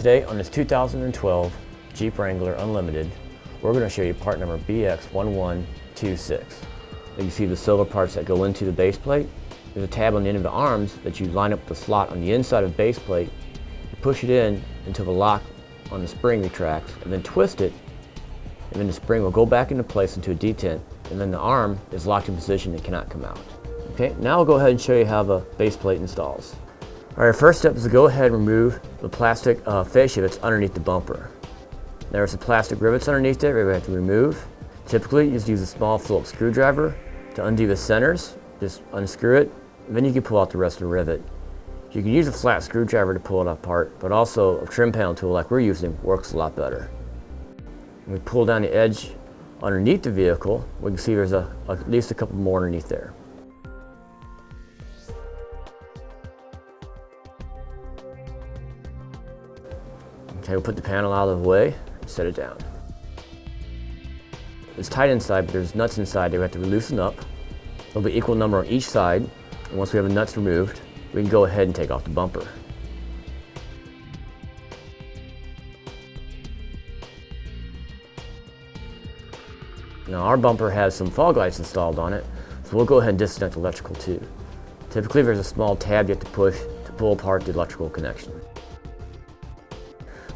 Today on this 2012 Jeep Wrangler Unlimited, we're going to show you part number BX1126. You see the silver parts that go into the base plate. There's a tab on the end of the arms that you line up the slot on the inside of the base plate. You push it in until the lock on the spring retracts, and then twist it, and then the spring will go back into place into a detent, and then the arm is locked in position and cannot come out. Okay, now I'll go ahead and show you how the base plate installs. All right, first step is to go ahead and remove the plastic fascia that's underneath the bumper. There's some plastic rivets underneath there we have to remove. Typically, you just use a small Phillips screwdriver to undo the centers. Just unscrew it, and then you can pull out the rest of the rivet. You can use a flat screwdriver to pull it apart, but also a trimpound tool like we're using works a lot better. When we pull down the edge underneath the vehicle, we can see there's at least a couple more underneath there. Okay, we'll put the panel out of the way and set it down. It's tight inside, but there's nuts inside that we have to loosen up. There'll be equal number on each side, and once we have the nuts removed, we can go ahead and take off the bumper. Now our bumper has some fog lights installed on it, so we'll go ahead and disconnect the electrical too. Typically there's a small tab you have to push to pull apart the electrical connection.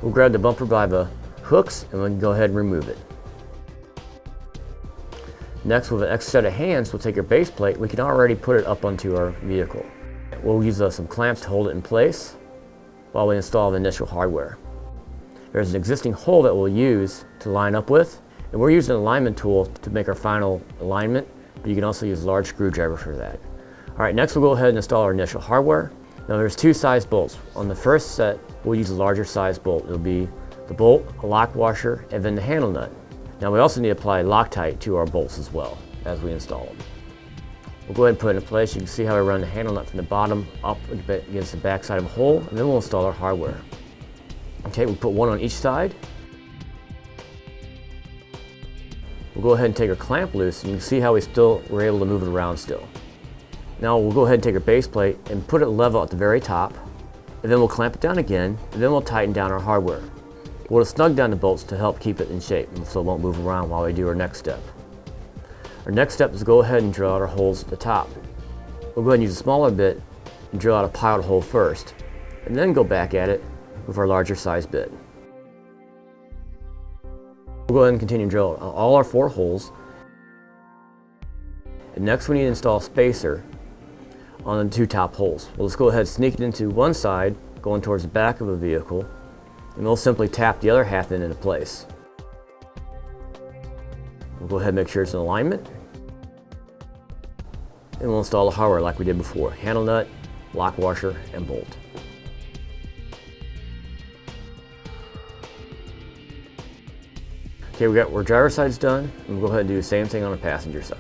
We'll grab the bumper by the hooks and we can go ahead and remove it. Next, with an extra set of hands, we'll take our base plate. We can already put it up onto our vehicle. We'll use some clamps to hold it in place while we install the initial hardware. There's an existing hole that we'll use to line up with, and we're using an alignment tool to make our final alignment, but you can also use a large screwdriver for that. All right, next we'll go ahead and install our initial hardware. Now there's two size bolts. On the first set, we'll use a larger size bolt. It'll be the bolt, a lock washer, and then the handle nut. Now we also need to apply Loctite to our bolts as well as we install them. We'll go ahead and put it in place. You can see how I run the handle nut from the bottom up against the back side of the hole, and then we'll install our hardware. Okay, we'll put one on each side. We'll go ahead and take our clamp loose, and you can see how we're able to move it around still. Now we'll go ahead and take our base plate and put it level at the very top, and then we'll clamp it down again, and then we'll tighten down our hardware. We'll snug down the bolts to help keep it in shape so it won't move around while we do our next step. Our next step is to go ahead and drill out our holes at the top. We'll go ahead and use a smaller bit and drill out a pilot hole first, and then go back at it with our larger size bit. We'll go ahead and continue to drill all our 4 holes. And next we need to install a spacer on the 2 top holes. We'll just go ahead and sneak it into one side, going towards the back of the vehicle, and we'll simply tap the other half into place. We'll go ahead and make sure it's in alignment, and we'll install the hardware like we did before: handle nut, lock washer, and bolt. Okay, we got our driver's side's done, and we'll go ahead and do the same thing on the passenger side.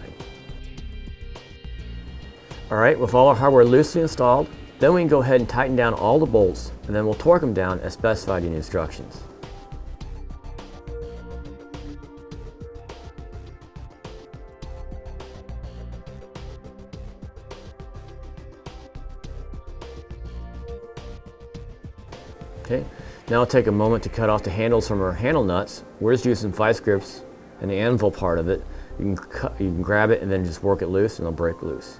All right, with all our hardware loosely installed, then we can go ahead and tighten down all the bolts, and then we'll torque them down as specified in the instructions. Okay, now I'll take a moment to cut off the handles from our handle nuts. We're just using vice grips and the anvil part of it. You can grab it and then just work it loose and it'll break loose.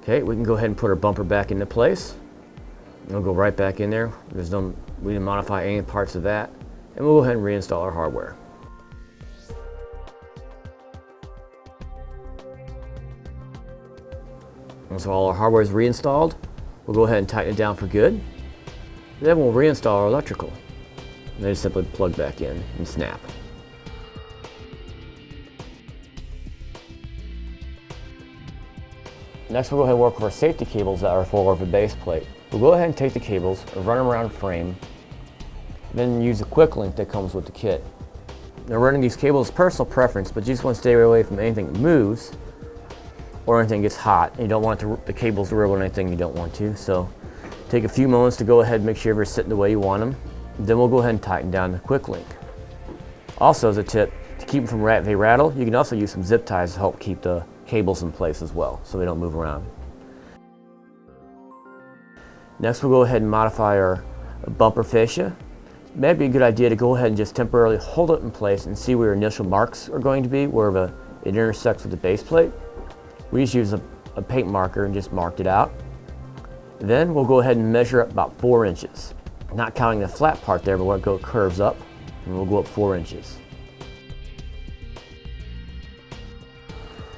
Okay, we can go ahead and put our bumper back into place. It'll go right back in there. We didn't modify any parts of that. And we'll go ahead and reinstall our hardware. Once all our hardware is reinstalled, we'll go ahead and tighten it down for good. Then we'll reinstall our electrical. And then just simply plug back in and snap. Next we'll go ahead and work with our safety cables that are for the base plate. We'll go ahead and take the cables and run them around the frame, then use the quick link that comes with the kit. Now running these cables is personal preference, but you just want to stay away from anything that moves or anything that gets hot. And you don't want the cables to rub on anything you don't want to. So take a few moments to go ahead and make sure they're sitting the way you want them. Then we'll go ahead and tighten down the quick link. Also as a tip, to keep them from rattle, you can also use some zip ties to help keep the cables in place as well so they don't move around. Next we'll go ahead and modify our bumper fascia. It may be a good idea to go ahead and just temporarily hold it in place and see where your initial marks are going to be, where it intersects with the base plate. We just use a paint marker and just marked it out. Then we'll go ahead and measure up about 4 inches. Not counting the flat part there, but where it curves up, and we'll go up 4 inches.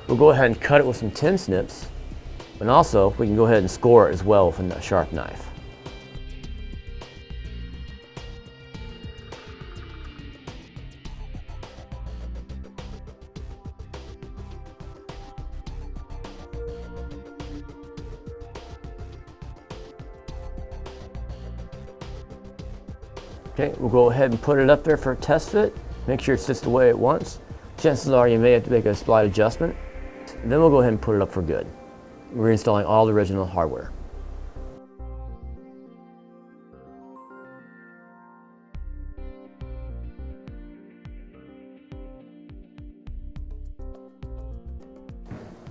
We'll go ahead and cut it with some tin snips, and also we can go ahead and score it as well with a sharp knife. Okay, we'll go ahead and put it up there for a test fit. Make sure it sits the way it wants. Chances are you may have to make a slight adjustment. Then we'll go ahead and put it up for good. We're installing all the original hardware.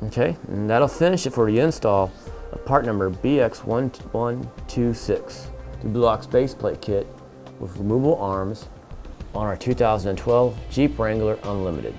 Okay, and that'll finish it for the install of part number BX1126, the Blue base plate kit with removable arms on our 2012 Jeep Wrangler Unlimited.